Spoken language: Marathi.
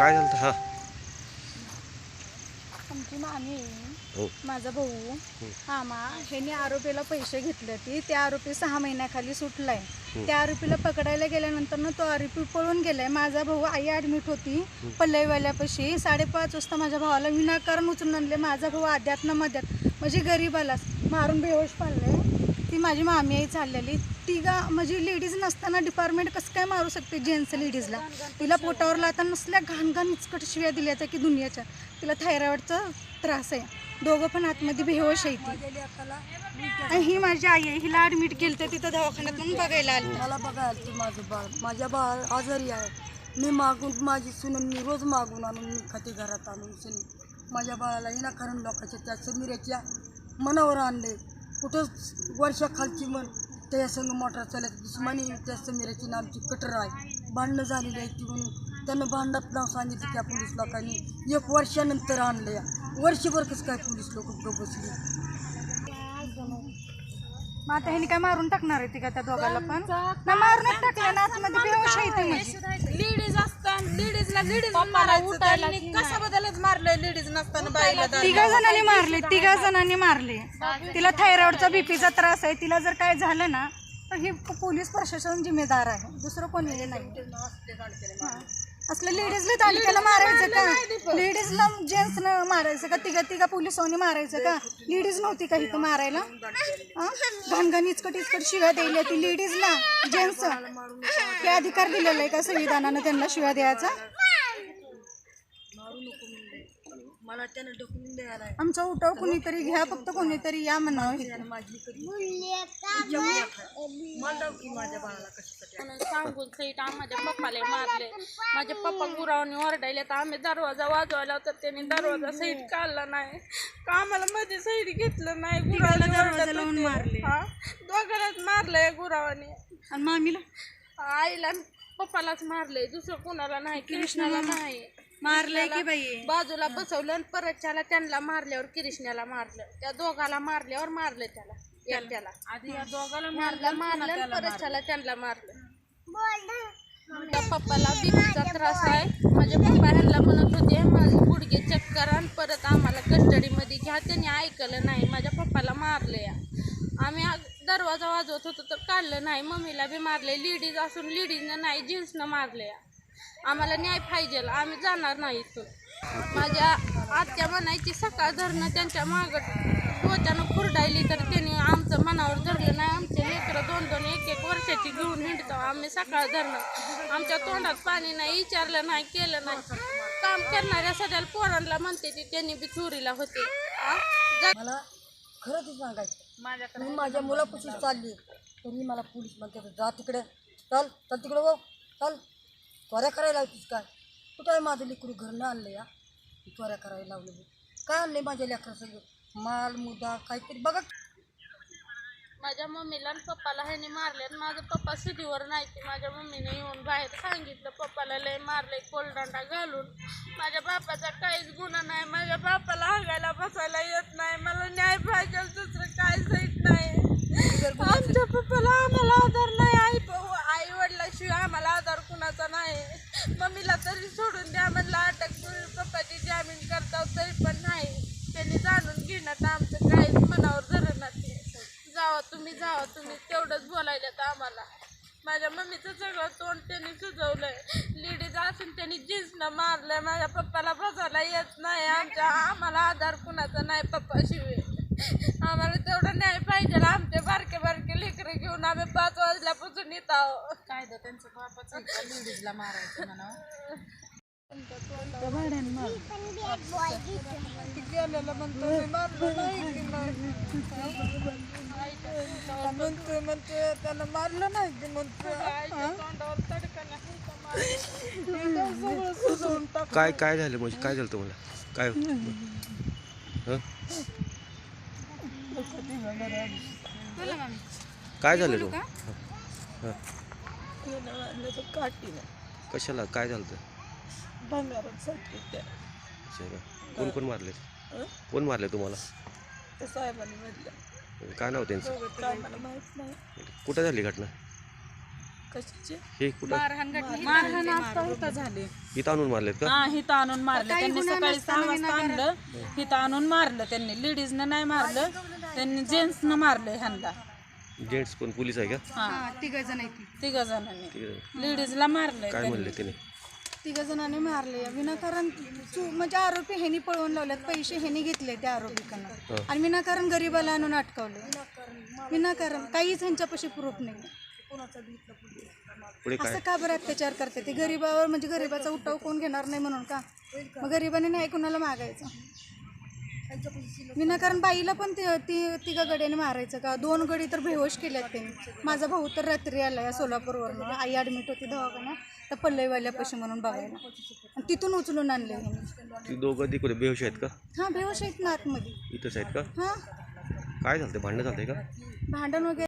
काय झालं हा? आमची मामी हो. माझा भाऊ मामा ह्यांनी आरोपीला पैसे घेतले ती त्या आरोपी 6 महिन्याखाली सुटलाय. त्या आरोपीला पकडायला गेल्यानंतर ना तो आरोपी पळून गेलाय. माझा भाऊ आई ॲडमिट होती पल्लईवाल्यापाशी. 5:30 वाजता माझ्या भावाला विनाकारण उचलून आणले. माझा भाऊ अध्यात्न मध्यात म्हणजे गरीबाला मारून बेहोश पाडले. ती माझी मामी आई चाललेली तिघा म्हणजे लेडीज नसताना डिपार्टमेंट कसं काय मारू शकते जेंट्स लेडीजला. तिला पोटावर लाता नसल्या घाण इचकट शिव्या दिल्याच्या की दुनियाच्या. तिला थायरॉइडचा त्रास आहे. दोघं पण आतमध्ये बेहोश आहे ती. आणि ही माझी आई आहे. हिला ॲडमिट केलं तर तिथं दवाखान्यात म्हणून बघायला आलं. मला बघायला ती माझं बाळ माझ्या बाळ आजारी आहे. मी मागून माझी सुनून मी रोज मागून आणून मी खाते घरात आणून सुनी माझ्या बाळाला विनाकारण लोकांच्या त्या समीराच्या मनावर आणले. कुठं वर्षाखालची मन त्या संघ मोटर चालत दुश्मनी त्या समीराची नामची कटर आहे. भांडणं झालेली आहे ती म्हणून त्यानं भांडणात नाव सांगितलं त्या पोलीस लोकांनी. 1 वर्षानंतर आणलं या. वर्षभर कसं काय पोलीस लोक बसले. मग आता ह्यानी काय मारून टाकणार आहे ती का त्या दोघाला पण ना मारूनच टाकलं ना आतमध्ये बेहोश आहे ती म्हणजे. लेडीज असतात लेडीजला लेडीज मारायचं त्यांनी कसा बदलच मारलंय लेडीज नसताना बाईला. 3 जणांनी मारले 3 जणांनी मारले. तिला थायरॉइडचा बीपीचा त्रास आहे. तिला जर काय झालं ना तर हे पोलीस प्रशासन जिम्मेदार आहे. दुसरं कोणी नाही. असलं लेडीजला तालिकेला मारायचं का? लेडीजला जेंट्सनं मारायचं का? तिघा पोलिसांनी मारायचं का? लेडीज नव्हती का इथं मारायला? घाणघाण इचकट शिव्या द्यायला ती लेडीजला जेंट्स हे अधिकार दिलेला आहे का संविधानानं त्यांना शिव्या द्यायचा? मला त्यानं ढकलून द्यायला आमचा उठाव कोणीतरी घ्या फक्त कोणीतरी या म्हणावं. माझी माझ्या बाळाला कशासाठी सांगून सहित माझ्या पप्पाला मारले. माझे पप्पा गुरावनी ओरडायले तर आम्ही दरवाजा वाजवायला तर त्यांनी दरवाजा सहित काढला नाही का आम्हाला मध्ये सहित घेतलं नाही. गुरावनी दरवाजा लावून मारले. दोघांनाच मारलंय गुरावानी. आणि मामीला आईला पप्पालाच मारलंय दुसरं कोणाला नाही. कृष्णाला नाही मारलंय की बाई. बाजूला बसवलं आणि परतच्याला त्यांना मारल्यावर कृष्णाला मारलं. त्या दोघाला मारल्यावर मारलं त्याला एकट्याला आधी या दोघाला मारलं परतच्याला त्यांना मारलं. त्या पप्पाला बीपीचा त्रास आहे. माझे पप्पा ह्यांना म्हणत होते माझे गुडघे चेक करा आणि परत आम्हाला कस्टडीमध्ये घ्या. त्यांनी ऐकलं नाही. माझ्या पप्पाला मारलं या. आम्ही दरवाजा वाजवत होतो तर काढलं नाही. मम्मीला बी मारले. लेडीज असून लेडीजनं नाही जेंट्सनं मारलं या. आम्हाला न्याय पाहिजे. आम्ही जाणार नाही इथून. माझ्या आत्या म्हणायची सकाळ धरणं त्यांच्या मागं डोक्यानं खुरडायली तर त्यांनी आमचं मनावर धरलं नाही. आमचे लेकरं 2-2 1-1 वर्षाची घेऊन हिंडतो आम्ही सकाळ धरणं. आमच्या तोंडात पाणी नाही. विचारलं नाही केलं नाही. काम करणाऱ्या सध्या पोरांना म्हणते ती त्यांनी बी चोरीला होते. मला खरं ते सांगायचं मी माझ्या मुलापासून चालली तरी मला पोलीस म्हणतात जा तिकडे चल तिकडे हो चल त्वऱ्या करायला लावतीस काय? कुठं आहे माझं लेकरू घरनं आणलं या त्वऱ्या करायला लावलं काय आणले माझ्या लेकरा सगळं माल मुद्दा काहीतरी बघा. माझ्या मम्मीला आणि पप्पाला ह्याने मारले. माझं पप्पा सिटीवर नाही की माझ्या मम्मीने येऊन बाहेर सांगितलं पप्पाला लय मारले कोलडांडा घालून. माझ्या बापाचा काहीच गुन्हा नाही. माझ्या बापाला हागायला बसायला येत नाही. मला न्याय पाहिजे दुसरं काय सहित नाही. आमच्या पप्पाला आम्हाला आधार नाही. आई वडिलाशिवाय आम्हाला आधार कुणाचा नाही. मम्मीला तरी सोडून द्या म्हणलं अटक पप्पाची जामीन करता तरी पण नाही. त्यांनी जाणून घेणं तर आमचं काहीच मनावर धरणार ते. जावा तुम्ही तेवढंच बोलायला तर आम्हाला. माझ्या मम्मीचं सगळं तोंड त्यांनी सुजवलंय. लेडीज असून त्यांनी जीन्सनं मारलंय. माझ्या पप्पाला बसायला येत नाही. आम्हाला आधार कुणाचा नाही पप्पाशिवाय. आम्हाला तेवढं न्याय पाहिजे. आमचे बारके लेकरं घेऊन आम्ही 5 वाजल्यापासून येत आहोत. काय तर त्यांचं बापाचं लेडीजला मारायचं म्हणा. म्हणते त्यानं मारलं नाही की म्हणते काय झालं म्हणजे काय झालं तुम्हाला काय काय झालं तू? कशाला काय झालं? कोण मारले? कोण मारले तुम्हाला? साहेबांनी म्हटलं काय नाव त्यांचं? काय मला माहित नाही. कुठं झाली घटना? कशाचे हे कुठं मारहाण आता इथं झाली. इथं आणून मारलेत का? हा इथं आणून मारलं त्यांनी. सकाळी 6 वाजता आणलं, इथं आणून मारलं त्यांनी. लेडीजनं नाही मारलं, त्यांनी जेंट्सनं मारलं ह्यांना. जेंट्स पण पोलीस आहे का? हा तिघ जण आहेत 3 जणांनी ठीक आहे. लेडीजला मारलंय. काय म्हणले त्याने? तिघ जणांनी मारले विनाकारण. म्हणजे आरोपी ह्यांनी पळवून लावल्यात, पैसे ह्यांनी घेतले त्या आरोपीकडनं आणि विनाकारण गरीबाला आणून अटकावले. विनाकारण काहीच ह्यांच्यापाशी प्रूफ नाही. पुढे काय? असं का बरं अत्याचार करते ते गरीबावर? म्हणजे गरीबाचा उठाव कोण घेणार नाही म्हणून का? मग गरिबाने नाही कुणाला मागायचं? विनाकारण बाईला पण तिघा गड्याने मारायचं का? 2 गडी तर बेहोश केल्यात त्यांनी. माझा भाऊ तर रात्री आला या सोलापूरवरून. आई ॲडमिट होती दवाखान्यात तर पल्लईवाल्यापाशी म्हणून बघायला, आणि तिथून उचलून आणले ह्यांनी. ती दोघं तिकडे बेहोश आहेत का? हां बेहोश आहेत ना आतमध्ये. इथंच आहेत का? हां काय झालं? भांडणं झालंय का? भांडण वगैरे